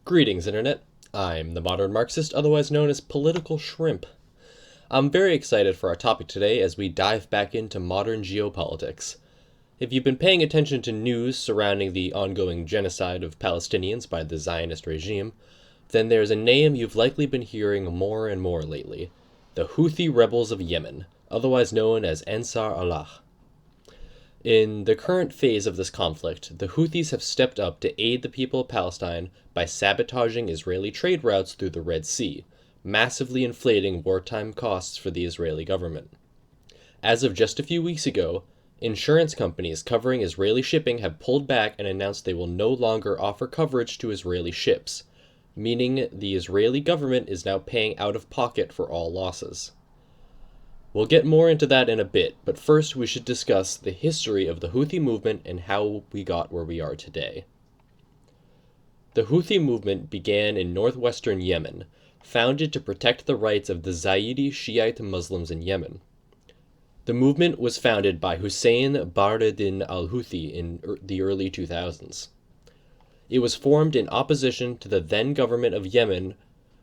Greetings, Internet. I'm the Modern Marxist, otherwise known as Political Shrimp. I'm very excited for our topic today as we dive back into modern geopolitics. If you've been paying attention to news surrounding the ongoing genocide of Palestinians by the Zionist regime, then there's a name you've likely been hearing more and more lately: the Houthi rebels of Yemen, otherwise known as Ansar Allah. In the current phase of this conflict, the Houthis have stepped up to aid the people of Palestine by sabotaging Israeli trade routes through the Red Sea, massively inflating wartime costs for the Israeli government. As of just a few weeks ago, insurance companies covering Israeli shipping have pulled back and announced they will no longer offer coverage to Israeli ships, meaning the Israeli government is now paying out of pocket for all losses. We'll get more into that in a bit, but first we should discuss the history of the Houthi movement and how we got where we are today. The Houthi movement began in northwestern Yemen, founded to protect the rights of the Zaidi Shiite Muslims in Yemen. The movement was founded by Hussein Badreddin al-Houthi in the early 2000s. It was formed in opposition to the then government of Yemen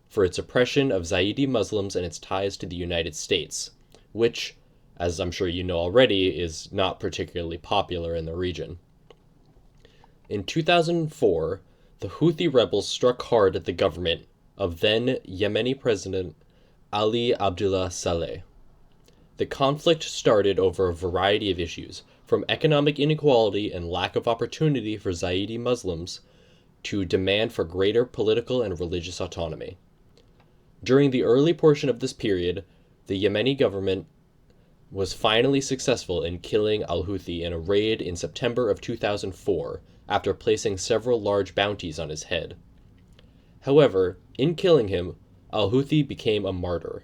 for its oppression of Zaidi Muslims and its ties to the United States, which, as I'm sure you know already, is not particularly popular in the region. In 2004, the Houthi rebels struck hard at the government of then Yemeni President Ali Abdullah Saleh. The conflict started over a variety of issues, from economic inequality and lack of opportunity for Zaidi Muslims to demand for greater political and religious autonomy. During the early portion of this period, the Yemeni government was finally successful in killing al-Houthi in a raid in September of 2004 after placing several large bounties on his head. However, in killing him, al-Houthi became a martyr.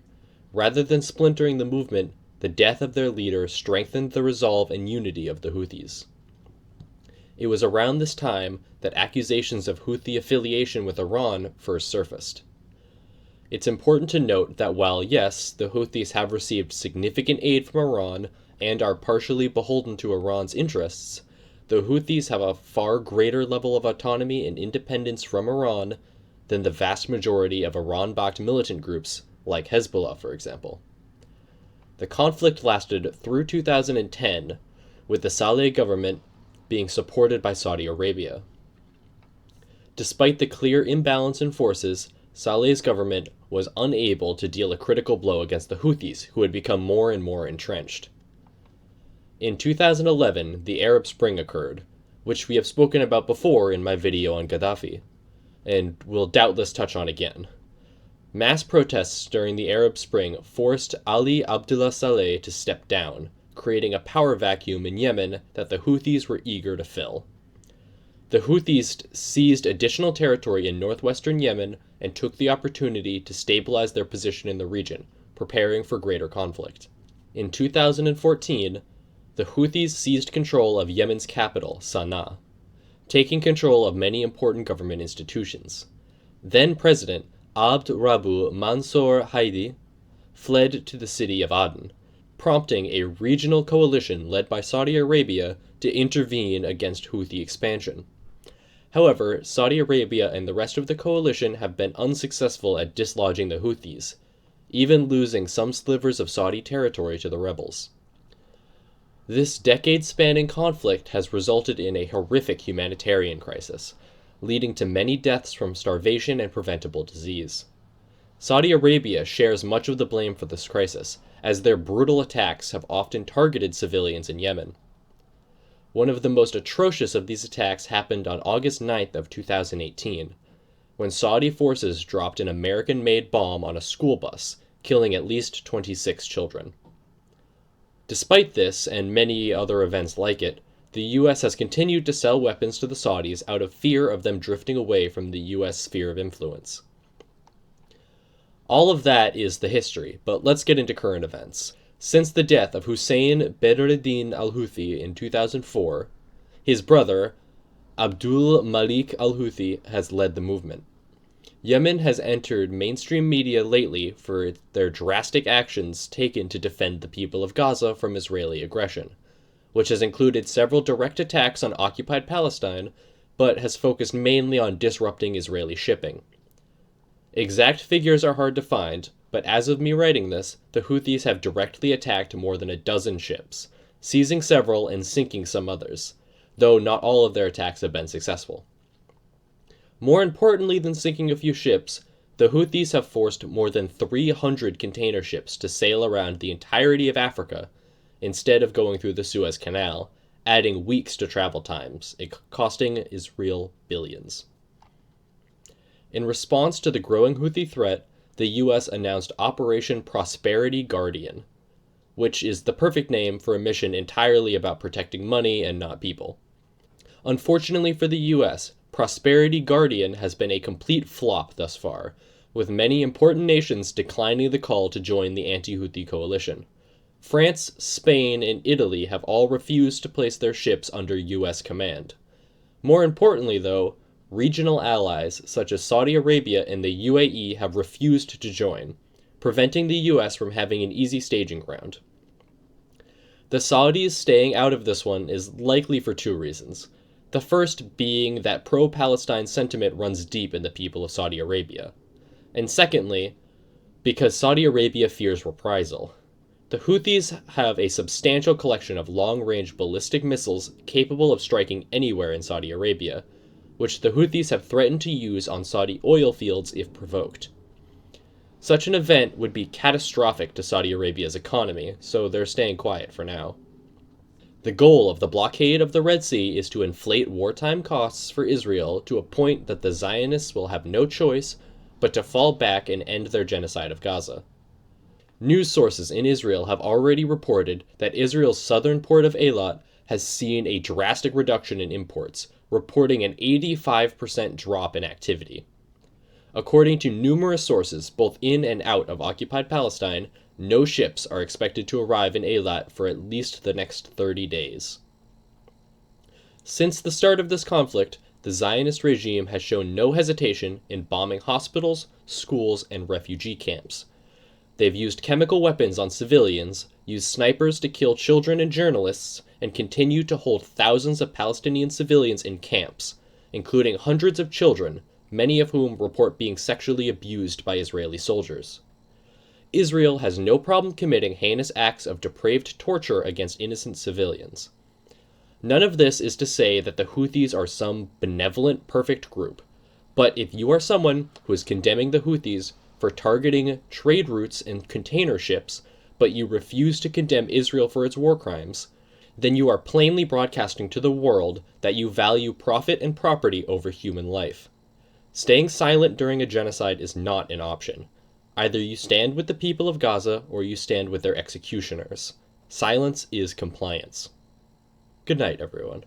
Rather than splintering the movement, the death of their leader strengthened the resolve and unity of the Houthis. It was around this time that accusations of Houthi affiliation with Iran first surfaced. It's important to note that while, yes, the Houthis have received significant aid from Iran and are partially beholden to Iran's interests, the Houthis have a far greater level of autonomy and independence from Iran than the vast majority of Iran-backed militant groups, like Hezbollah, for example. The conflict lasted through 2010, with the Saleh government being supported by Saudi Arabia. Despite the clear imbalance in forces, Saleh's government was unable to deal a critical blow against the Houthis, who had become more and more entrenched. In 2011, the Arab Spring occurred, which we have spoken about before in my video on Gaddafi, and will doubtless touch on again. Mass protests during the Arab Spring forced Ali Abdullah Saleh to step down, creating a power vacuum in Yemen that the Houthis were eager to fill. The Houthis seized additional territory in northwestern Yemen and took the opportunity to stabilize their position in the region, preparing for greater conflict. In 2014, the Houthis seized control of Yemen's capital, Sana'a, taking control of many important government institutions. Then President Abd Rabbu Mansour Hadi fled to the city of Aden, prompting a regional coalition led by Saudi Arabia to intervene against Houthi expansion. However, Saudi Arabia and the rest of the coalition have been unsuccessful at dislodging the Houthis, even losing some slivers of Saudi territory to the rebels. This decade-spanning conflict has resulted in a horrific humanitarian crisis, leading to many deaths from starvation and preventable disease. Saudi Arabia shares much of the blame for this crisis, as their brutal attacks have often targeted civilians in Yemen. One of the most atrocious of these attacks happened on August 9th of 2018, when Saudi forces dropped an American-made bomb on a school bus, killing at least 26 children. Despite this, and many other events like it, the U.S. has continued to sell weapons to the Saudis out of fear of them drifting away from the U.S. sphere of influence. All of that is the history, but let's get into current events. Since the death of Hussein Badreddin al-Houthi in 2004, his brother, Abdul Malik al-Houthi, has led the movement. Yemen has entered mainstream media lately for their drastic actions taken to defend the people of Gaza from Israeli aggression, which has included several direct attacks on occupied Palestine, but has focused mainly on disrupting Israeli shipping. Exact figures are hard to find, but as of me writing this, the Houthis have directly attacked more than a dozen ships, seizing several and sinking some others, though not all of their attacks have been successful. More importantly than sinking a few ships, the Houthis have forced more than 300 container ships to sail around the entirety of Africa instead of going through the Suez Canal, adding weeks to travel times, costing Israel billions. In response to the growing Houthi threat, the US announced Operation Prosperity Guardian, which is the perfect name for a mission entirely about protecting money and not people. Unfortunately for the US, Prosperity Guardian has been a complete flop thus far, with many important nations declining the call to join the anti-Houthi coalition. France, Spain, and Italy have all refused to place their ships under US command. More importantly, though, regional allies such as Saudi Arabia and the UAE have refused to join, preventing the US from having an easy staging ground. The Saudis staying out of this one is likely for two reasons. The first being that pro-Palestine sentiment runs deep in the people of Saudi Arabia. And secondly, because Saudi Arabia fears reprisal. The Houthis have a substantial collection of long-range ballistic missiles capable of striking anywhere in Saudi Arabia, which the Houthis have threatened to use on Saudi oil fields if provoked. Such an event would be catastrophic to Saudi Arabia's economy, so they're staying quiet for now. The goal of the blockade of the Red Sea is to inflate wartime costs for Israel to a point that the Zionists will have no choice but to fall back and end their genocide of Gaza. News sources in Israel have already reported that Israel's southern port of Eilat has seen a drastic reduction in imports, reporting an 85% drop in activity. According to numerous sources, both in and out of occupied Palestine, no ships are expected to arrive in Eilat for at least the next 30 days. Since the start of this conflict, the Zionist regime has shown no hesitation in bombing hospitals, schools, and refugee camps. They've used chemical weapons on civilians, used snipers to kill children and journalists, and continue to hold thousands of Palestinian civilians in camps, including hundreds of children, many of whom report being sexually abused by Israeli soldiers. Israel has no problem committing heinous acts of depraved torture against innocent civilians. None of this is to say that the Houthis are some benevolent, perfect group, but if you are someone who is condemning the Houthis for targeting trade routes and container ships, but you refuse to condemn Israel for its war crimes, then you are plainly broadcasting to the world that you value profit and property over human life. Staying silent during a genocide is not an option. Either you stand with the people of Gaza or you stand with their executioners. Silence is compliance. Good night, everyone.